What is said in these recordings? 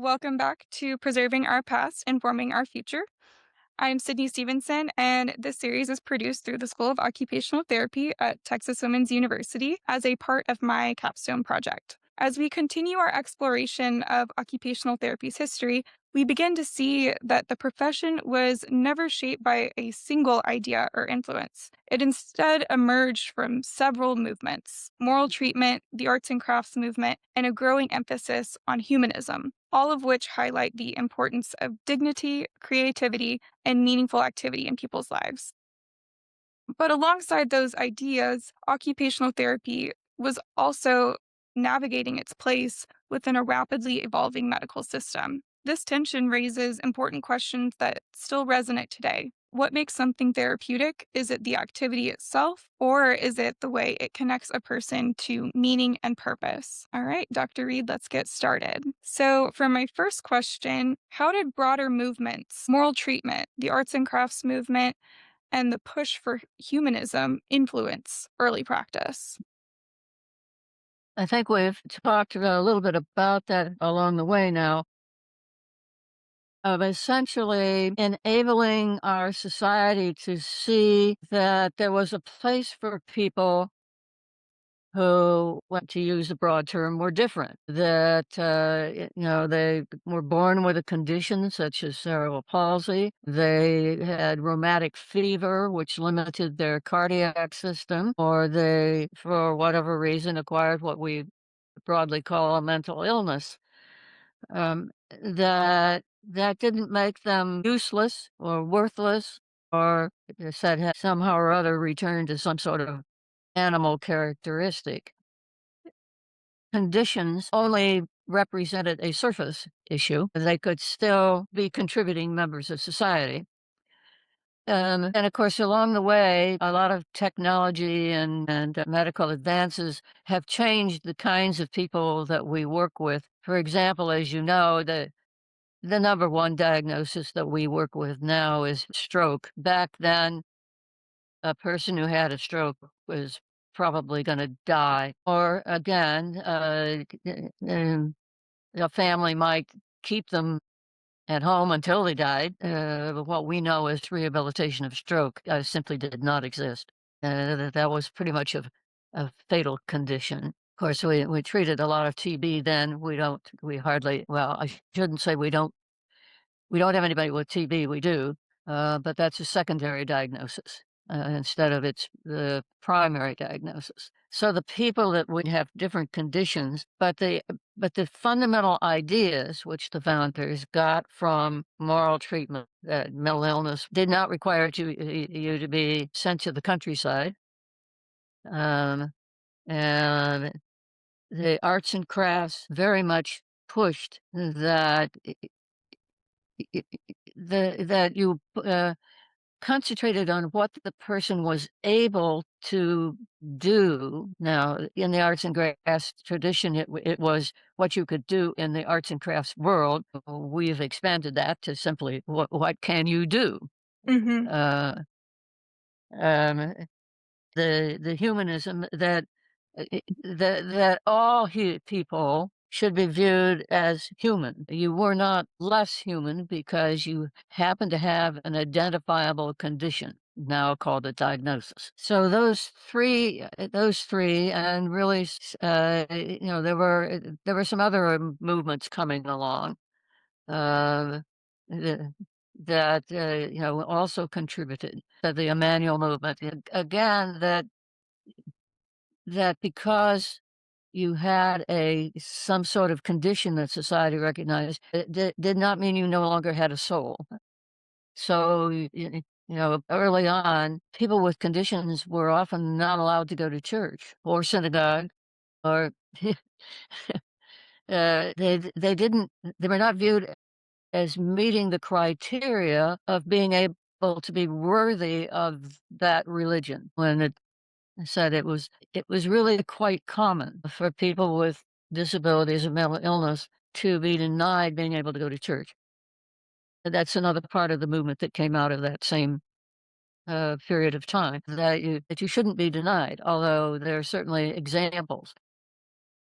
welcome back to Preserving Our Past, Informing Our Future. I'm Sydney Stevenson, and this series is produced through the School of Occupational Therapy at Texas Women's University as a part of my capstone project. As we continue our exploration of occupational therapy's history, we begin to see that the profession was never shaped by a single idea or influence. It instead emerged from several movements: moral treatment, the arts and crafts movement, and a growing emphasis on humanism, all of which highlight the importance of dignity, creativity, and meaningful activity in people's lives. But alongside those ideas, occupational therapy was also navigating its place within a rapidly evolving medical system. This tension raises important questions that still resonate today. What makes something therapeutic? Is it the activity itself, or is it the way it connects a person to meaning and purpose? All right, Dr. Reed, let's get started. So, for my first question, how did broader movements, moral treatment, the arts and crafts movement, and the push for humanism influence early practice? I think we've talked a little bit about that along the way now, of essentially enabling our society to see that there was a place for people who, what to use a broad term, were different. That, they were born with a condition such as cerebral palsy. They had rheumatic fever, which limited their cardiac system, or they, for whatever reason, acquired what we broadly call a mental illness. That didn't make them useless or worthless, or said somehow or other return to some sort of animal characteristic. Conditions only represented a surface issue. They could still be contributing members of society. And of course, along the way, a lot of technology and medical advances have changed the kinds of people that we work with. For example, as you know, the number one diagnosis that we work with now is stroke. Back then, a person who had a stroke was probably going to die. Or again, a family might keep them at home until they died. But what we know as rehabilitation of stroke simply did not exist. That was pretty much a fatal condition. Of course, we treated a lot of TB then. We hardly, well, I shouldn't say we don't have anybody with TB, we do, but that's a secondary diagnosis instead of its the primary diagnosis. So the people that would have different conditions, but the fundamental ideas which the founders got from moral treatment, that mental illness did not require you to be sent to the countryside, um, and the arts and crafts very much pushed that you concentrated on what the person was able to do. Now, in the arts and crafts tradition, it was what you could do in the arts and crafts world. We've expanded that to simply what can you do? Hmm. Uh, um, the humanism that all people should be viewed as human. You were not less human because you happen to have an identifiable condition, now called a diagnosis. So those three, and really, there were some other movements coming along uh, th- that also contributed to the Emmanuel movement. Again, that because you had some sort of condition that society recognized, it did not mean you no longer had a soul. So, early on, people with conditions were often not allowed to go to church or synagogue, or they were not viewed as meeting the criteria of being able to be worthy of that religion. When it said it was really quite common for people with disabilities or mental illness to be denied being able to go to church. And that's another part of the movement that came out of that same period of time, that you shouldn't be denied, although there are certainly examples.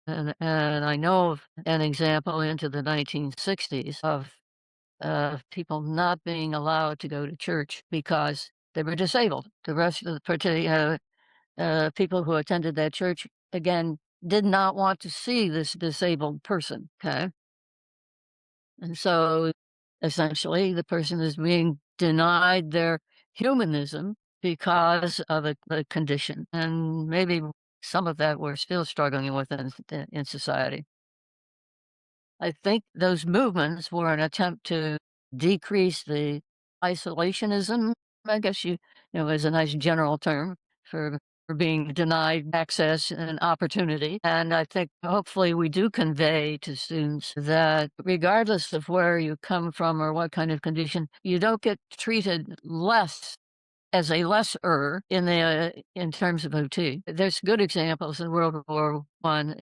And I know of an example into the 1960s of people not being allowed to go to church because they were disabled. The rest of the people who attended that church, again, did not want to see this disabled person, okay? And so, essentially, the person is being denied their humanism because of a condition, and maybe some of that we're still struggling with in society. I think those movements were an attempt to decrease the isolationism, I guess is a nice general term for being denied access and opportunity. And I think hopefully we do convey to students that regardless of where you come from or what kind of condition, you don't get treated less as a lesser in terms of OT. There's good examples in World War I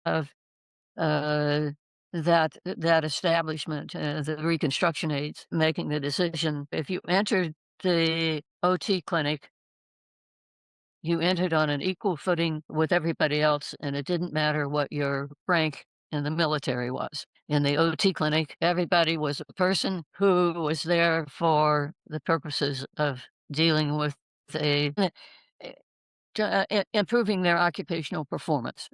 of uh, that establishment, the reconstruction aides, making the decision. If you entered the OT clinic, you entered on an equal footing with everybody else, and it didn't matter what your rank in the military was. In the OT clinic, everybody was a person who was there for the purposes of dealing with a improving their occupational performance,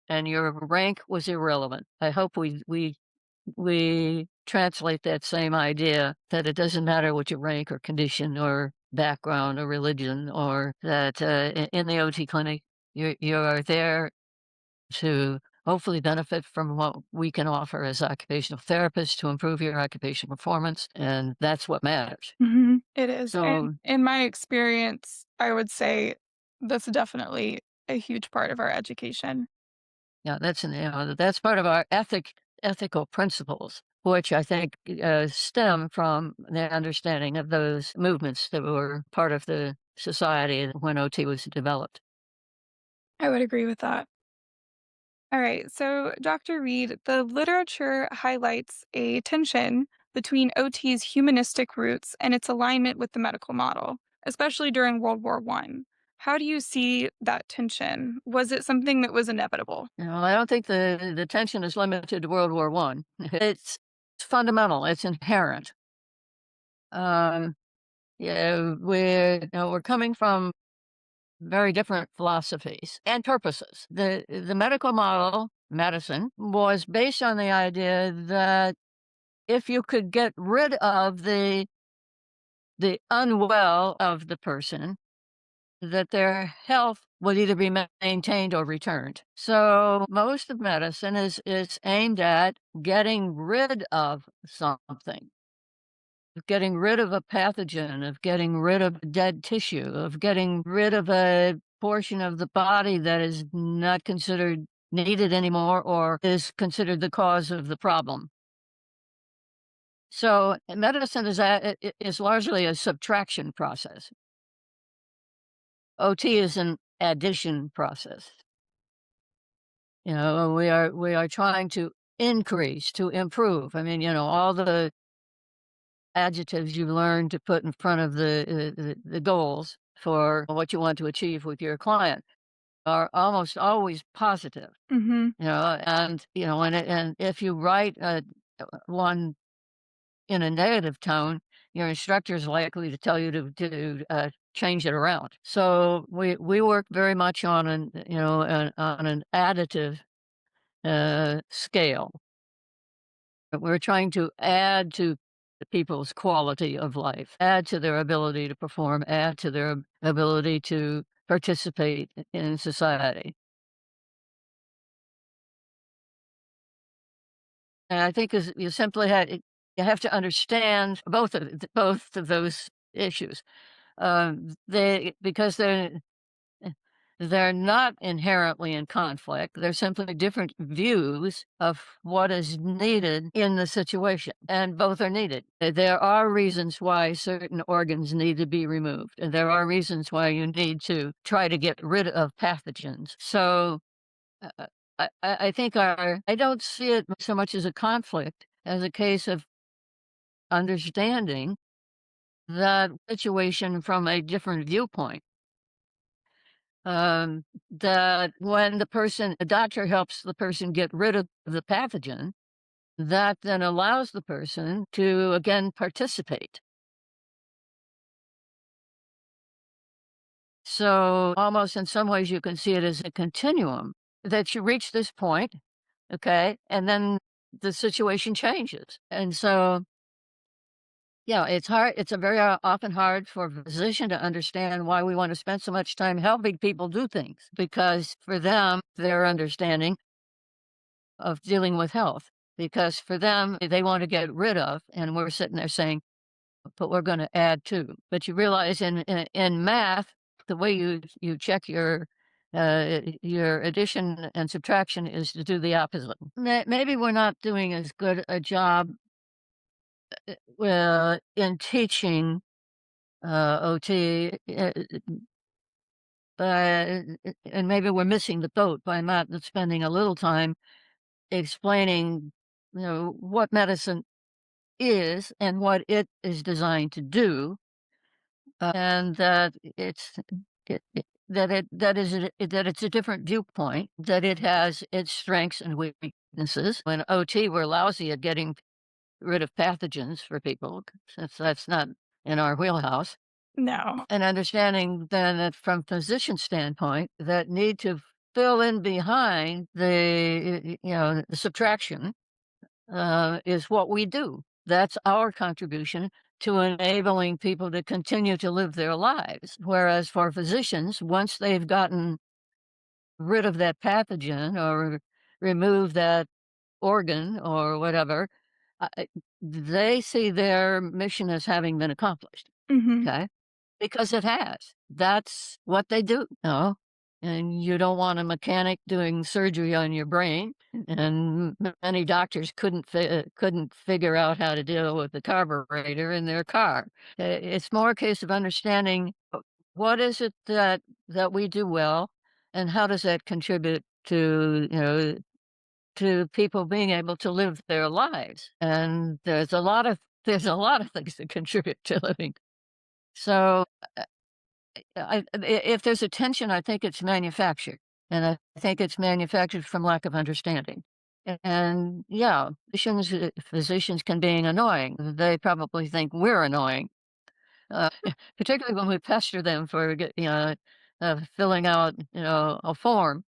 and your rank was irrelevant. I hope we translate that same idea that it doesn't matter what your rank or condition or background or religion, or that in the OT clinic you are there to hopefully benefit from what we can offer as occupational therapists to improve your occupational performance, and that's what matters. It is, and So in my experience, I would say that's definitely a huge part of our education. yeah, that's part of our ethical principles, which I think stem from the understanding of those movements that were part of the society when OT was developed. I would agree with that. All right, so Dr. Reed, the literature highlights a tension between OT's humanistic roots and its alignment with the medical model, especially during World War One. How do you see that tension? Was it something that was inevitable? I don't think the tension is limited to World War One. It's fundamental. It's inherent. Um, yeah, we're coming from very different philosophies and purposes. The medical model, medicine, was based on the idea that if you could get rid of the unwell of the person, that their health would either be maintained or returned. So most of medicine is aimed at getting rid of something, of getting rid of a pathogen, of getting rid of dead tissue, of getting rid of a portion of the body that is not considered needed anymore or is considered the cause of the problem. So medicine is largely a subtraction process. OT is an addition process. We are trying to increase, to improve. I mean, all the adjectives you learn to put in front of the goals for what you want to achieve with your client are almost always positive. Mhm. And if you write one in a negative tone, your instructor is likely to tell you to change it around. So we work very much on an additive scale. We're trying to add to the people's quality of life, add to their ability to perform, add to their ability to participate in society. And I think is you simply you have to understand both of those issues. They because they're not inherently in conflict. They're simply different views of what is needed in the situation, and both are needed. There are reasons why certain organs need to be removed, and there are reasons why you need to try to get rid of pathogens. So uh, I think I don't see it so much as a conflict as a case of understanding that situation from a different viewpoint. that when the doctor helps the person get rid of the pathogen, that then allows the person to again participate. So almost in some ways you can see it as a continuum that you reach this point, okay, and then the situation changes. And so, yeah, it's hard. It's a very often hard for a physician to understand why we want to spend so much time helping people do things because for them, their understanding of dealing with health, because for them, they want to get rid of, and we're sitting there saying, but we're going to add to. But you realize in math, the way you check your addition and subtraction is to do the opposite. Maybe we're not doing as good a job in teaching OT, but and maybe we're missing the boat by not spending a little time explaining, what medicine is and what it is designed to do, and that that it's a different viewpoint, that it has its strengths and weaknesses. When OT, we're lousy at getting rid of pathogens for people, since that's not in our wheelhouse. No. And understanding then that from physician standpoint, that need to fill in behind the subtraction is what we do. That's our contribution to enabling people to continue to live their lives. Whereas for physicians, once they've gotten rid of that pathogen or remove that organ or whatever, they see their mission as having been accomplished. Mhm. Okay. Because it has. That's what they do, and you don't want a mechanic doing surgery on your brain, and many doctors couldn't figure out how to deal with the carburetor in their car. It's more a case of understanding, what is it that we do well, and how does that contribute to people being able to live their lives, and there's a lot of things that contribute to living. So if there's a tension, I think it's manufactured, and I think it's manufactured from lack of understanding. And yeah, physicians can being annoying. They probably think we're annoying, particularly when we pester them for filling out a form.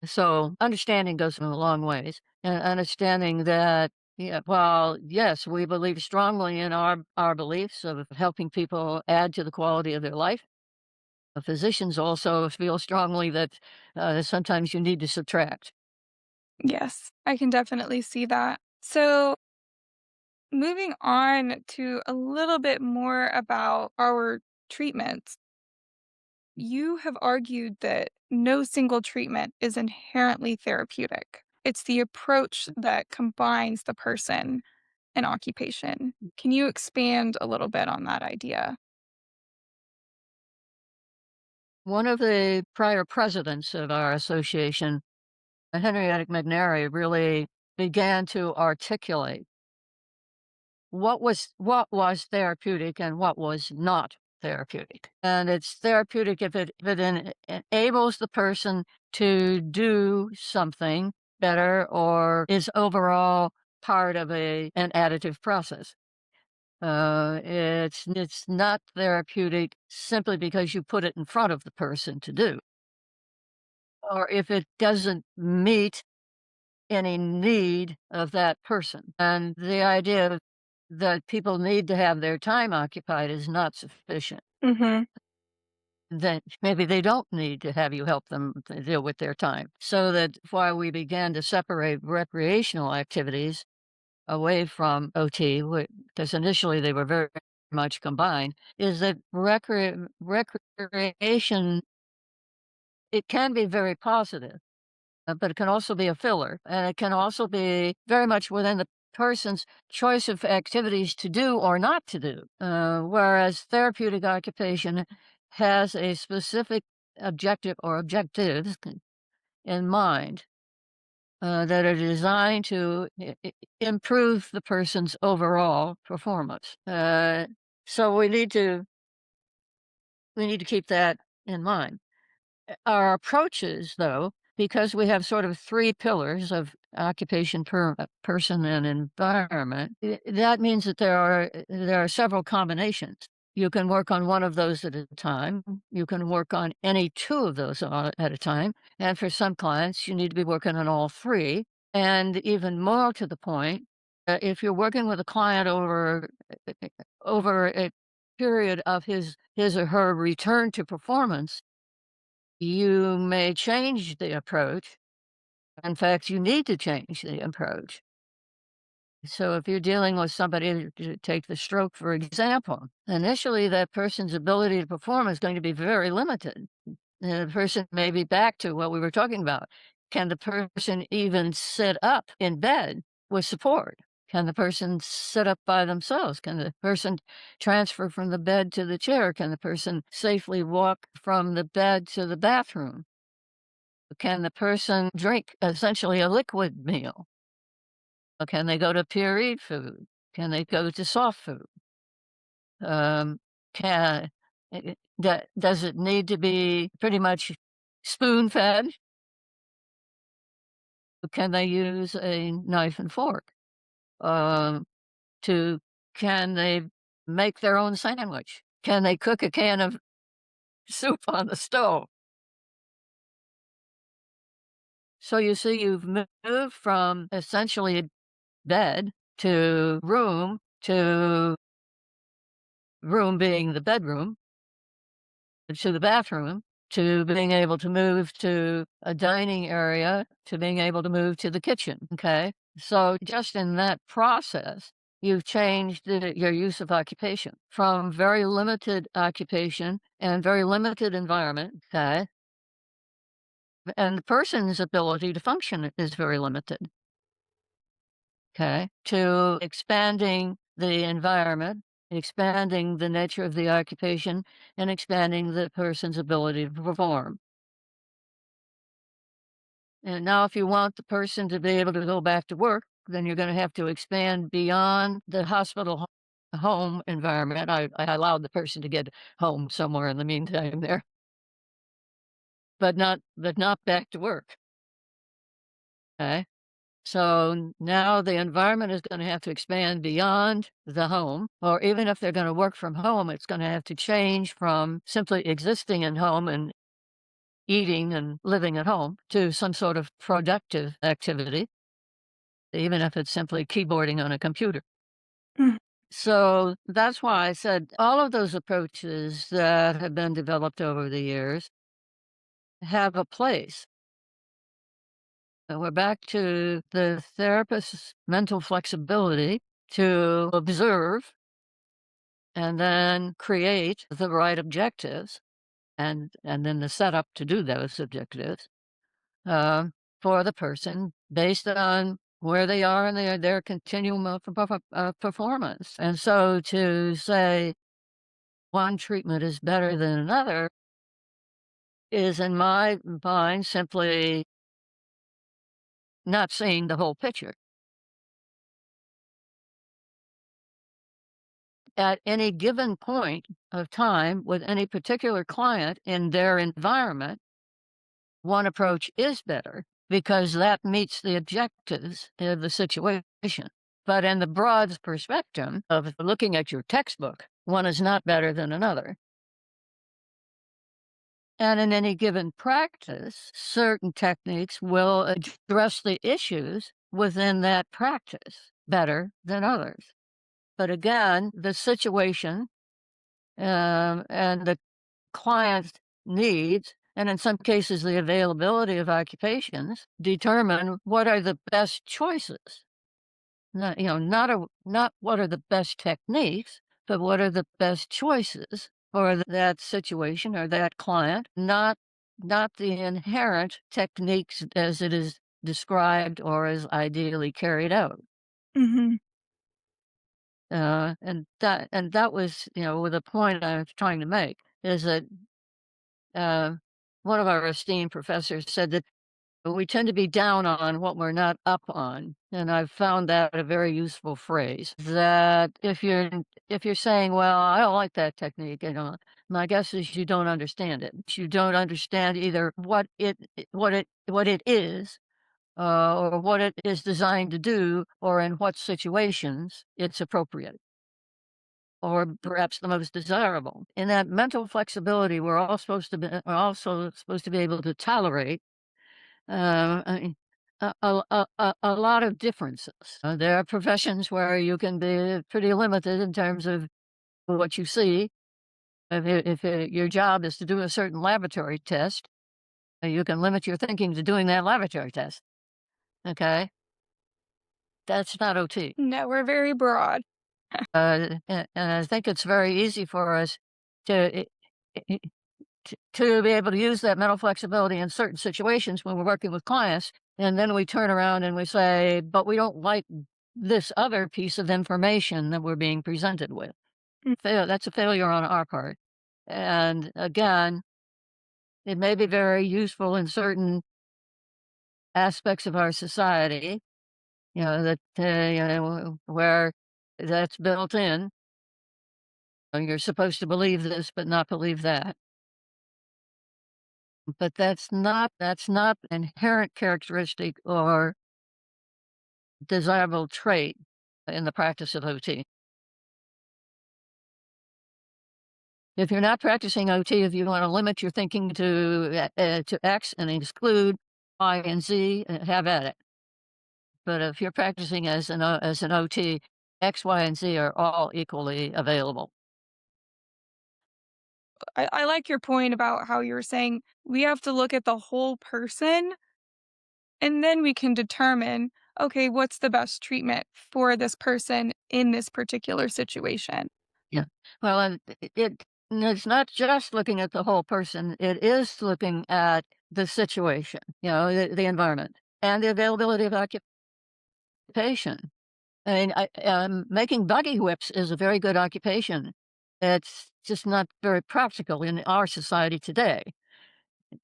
So understanding goes a long ways, and understanding that, yeah, well, yes, we believe strongly in our beliefs of helping people add to the quality of their life. Physicians also feel strongly that sometimes you need to subtract. Yes, I can definitely see that. So, moving on to a little bit more about our treatments, you have argued that no single treatment is inherently therapeutic. It's the approach that combines the person and occupation. Can you expand a little bit on that idea? One of the prior presidents of our association, Henrietta McNary, really began to articulate what was therapeutic and what was not therapeutic. And it's therapeutic if it enables the person to do something better or is overall part of an additive process. It's not therapeutic simply because you put it in front of the person to do, or if it doesn't meet any need of that person. And the idea that people need to have their time occupied is not sufficient. Mhm. Then maybe they don't need to have you help them to deal with their time. So that why we began to separate recreational activities away from OT, because initially they were very much combined, is that recreation, it can be very positive, but it can also be a filler, and it can also be very much within the person's choice of activities to do or not to do. Whereas therapeutic occupation has a specific objective or objectives in mind that are designed to improve the person's overall performance. So we need to keep that. in mind. Our approaches, though, because we have sort of 3 pillars of occupation, person, and environment, that means that there are several combinations. You can work on one of those at a time. You can work on any 2 of those at a time, and for some clients, you need to be working on all 3, and even more to the point, if you're working with a client over a period of his or her return to performance, you may change the approach. In fact, you need to change the approach. So if you're dealing with somebody, to take the stroke, for example, initially that person's ability to perform is going to be very limited. The person may be back to what we were talking about. Can the person even sit up in bed with support? Can the person sit up by themselves? Can the person transfer from the bed to the chair? Can the person safely walk from the bed to the bathroom? Can the person drink essentially a liquid meal? Or can they go to pureed food? Can they go to soft food? Um, can does it need to be pretty much spoon fed? Can they use a knife and fork? Um, to Can they make their own sandwich? Can they cook a can of soup on the stove? So you see, you've moved from essentially bed to room being the bedroom, to the bathroom, to being able to move to a dining area, to being able to move to the kitchen, okay? So just in that process, you've changed your use of occupation from very limited occupation and very limited environment, okay? And the person's ability to function is very limited. Okay, to expanding the environment, expanding the nature of the occupation, and expanding the person's ability to perform. And now, if you want the person to be able to go back to work, then you're going to have to expand beyond the hospital home environment. I allowed the person to get home somewhere in the meantime there, but not back to work. Okay. So now the environment is going to have to expand beyond the home, or even if they're going to work from home, it's going to have to change from simply existing in home and eating and living at home to some sort of productive activity, even if it's simply keyboarding on a computer. Mm. So that's why I said all of those approaches that have been developed over the years have a place. And we're back to the therapist's mental flexibility to observe and then create the right objectives and then the setup to do those objectives um, for the person based on where they are in their continuum of performance. And so to say one treatment is better than another is, in my mind, simply not seeing the whole picture. At any given point of time with any particular client in their environment, one approach is better because that meets the objectives of the situation. But in the broad perspective of looking at your textbook, one is not better than another. And in any given practice, certain techniques will address the issues within that practice better than others. But again, the situation and the client's needs, and in some cases, the availability of occupations determine what are the best choices. Not what are the best techniques, but what are the best choices for that situation or that client, not the inherent techniques as it is described or as ideally carried out. Mhm. And that was, the point I was trying to make is that uh, one of our esteemed professors said that We tend to be down on what we're not up on, and I've found that a very useful phrase. That if you're saying, "Well, I don't like that technique," my guess is you don't understand it. You don't understand either what it is, or what it is designed to do, or in what situations it's appropriate, or perhaps the most desirable. In that mental flexibility, we're also supposed to be able to tolerate I mean, a lot of differences. There are professions where you can be pretty limited in terms of what you see. If your job is to do a certain laboratory test, you can limit your thinking to doing that laboratory test. Okay, that's not OT. No, we're very broad. And I think it's very easy for us to to be able to use that mental flexibility in certain situations when we're working with clients, and then we turn around and we say, "But we don't like this other piece of information that we're being presented with." Mm, That's a failure on our part. And again, it may be very useful in certain aspects of our society, that where that's built in. You're supposed to believe this, but not believe that. But that's not inherent characteristic or desirable trait in the practice of OT. If you're not practicing OT, if you want to limit your thinking to X and exclude Y and Z, have at it. But if you're practicing as an OT, X, Y, and Z are all equally available. I like your point about how you were saying we have to look at the whole person and then we can determine, okay, what's the best treatment for this person in this particular situation. Yeah. Well, and it's not just looking at the whole person. It is looking at the situation, the environment, and the availability of occupation. I mean, making buggy whips is a very good occupation. It's just not very practical in our society today.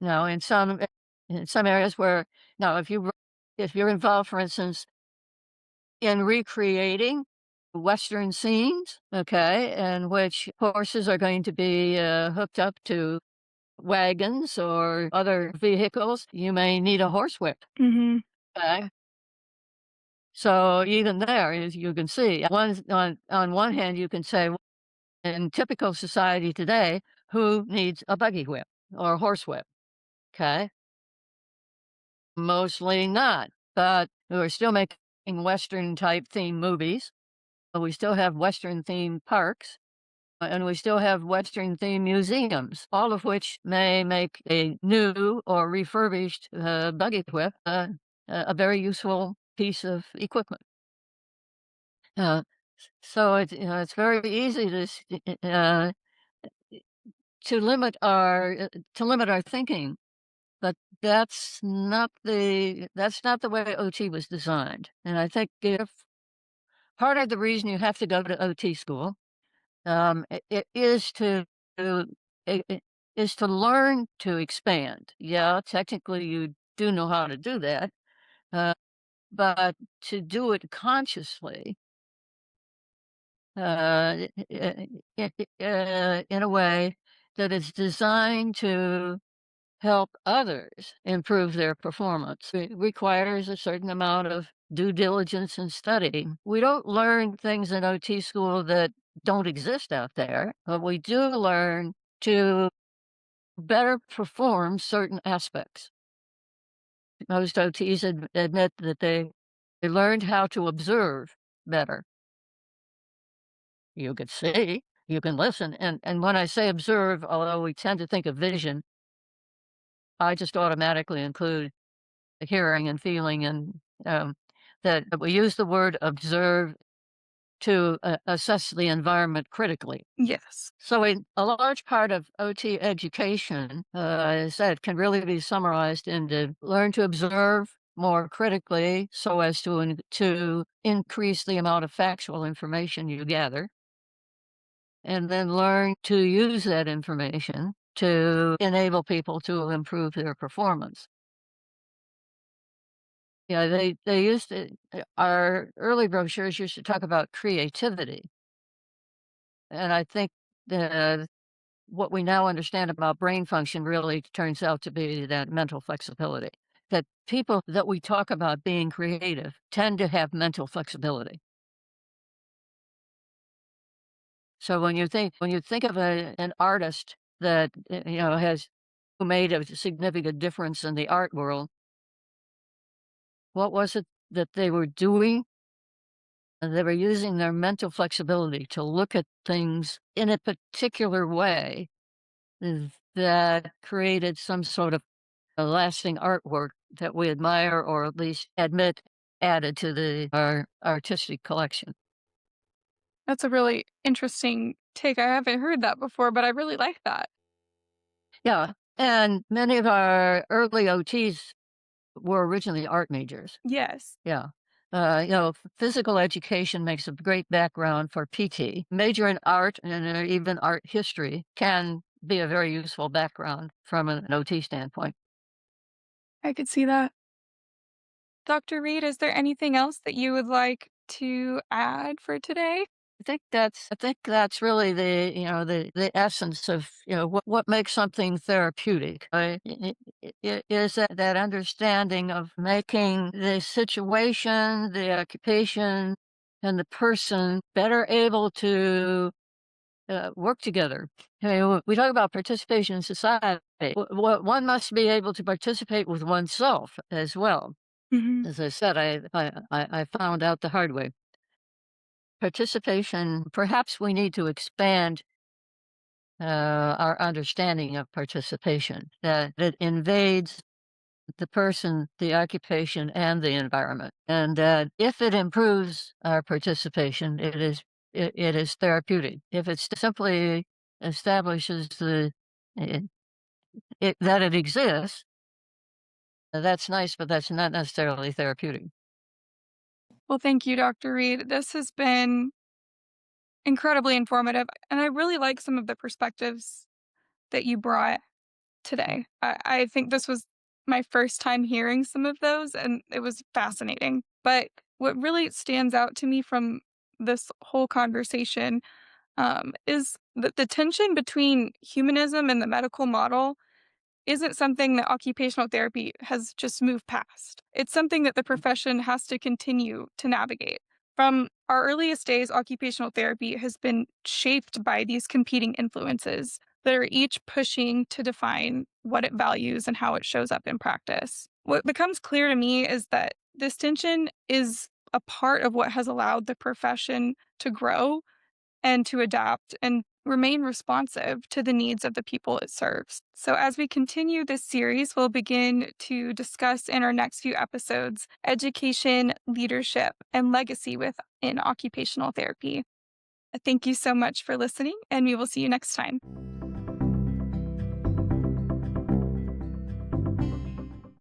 Now, in some areas where now, if you're involved, for instance, in recreating Western scenes, okay, in which horses are going to be hooked up to wagons or other vehicles, you may need a horsewhip. Mhm. Okay, so even there, as you can see, on one hand, you can say, in typical society today, who needs a buggy whip or horsewhip? Okay, mostly not, but we're still making Western type theme movies. We still have Western themed parks, and we still have Western themed museums, all of which may make a new or refurbished buggy whip a very useful piece of equipment. Uh, so it's very easy to limit our thinking, but that's not the way OT was designed. And I think if part of the reason you have to go to OT school, it to it is to learn to expand. Yeah, technically you do know how to do that, uh, but to do it consciously, uh, in a way that is designed to help others improve their performance. It requires a certain amount of due diligence and study. We don't learn things in OT school that don't exist out there, but we do learn to better perform certain aspects. Most OTs admit that they learned how to observe better. You can see, you can listen, and when I say observe, although we tend to think of vision, I just automatically include hearing and feeling, and that we use the word observe to assess the environment critically. Yes. So a large part of OT education, as I said, can really be summarized into learn to observe more critically so as to increase the amount of factual information you gather, and then learn to use that information to enable people to improve their performance. Yeah, they used to our early brochures used to talk about creativity, and I think that what we now understand about brain function really turns out to be that mental flexibility. That people that we talk about being creative tend to have mental flexibility. So when you think of an artist that has who made a significant difference in the art world, what was it that they were doing? They were using their mental flexibility to look at things in a particular way that created some sort of a lasting artwork that we admire or at least admit added to our artistic collection. That's a really interesting take. I haven't heard that before, but I really like that. Yeah, and many of our early OTs were originally art majors. Yes. Yeah. Physical education makes a great background for PT. Major in art and even art history can be a very useful background from an OT standpoint. I could see that. Dr. Reed, is there anything else that you would like to add for today? I think that's really the essence of what makes something therapeutic. Is that understanding of making the situation, the occupation, and the person better able to work together. We talk about participation in society. One must be able to participate with oneself as well. Mhm. As I said, I found out the hard way. Participation, perhaps we need to expand our understanding of participation, that it invades the person, the occupation, and the environment. And that if it improves our participation, it is therapeutic. If it simply establishes it, that it exists, that's nice, but that's not necessarily therapeutic. Well, thank you, Dr. Reed. This has been incredibly informative, and I really like some of the perspectives that you brought today. I think this was my first time hearing some of those, and it was fascinating. But what really stands out to me from this whole conversation is that the tension between humanism and the medical model isn't something that occupational therapy has just moved past. It's something that the profession has to continue to navigate. From our earliest days, occupational therapy has been shaped by these competing influences that are each pushing to define what it values and how it shows up in practice. What becomes clear to me is that this tension is a part of what has allowed the profession to grow and to adapt and remain responsive to the needs of the people it serves. So, as we continue this series, we'll begin to discuss in our next few episodes education, leadership, and legacy within occupational therapy. Thank you so much for listening, and we will see you next time.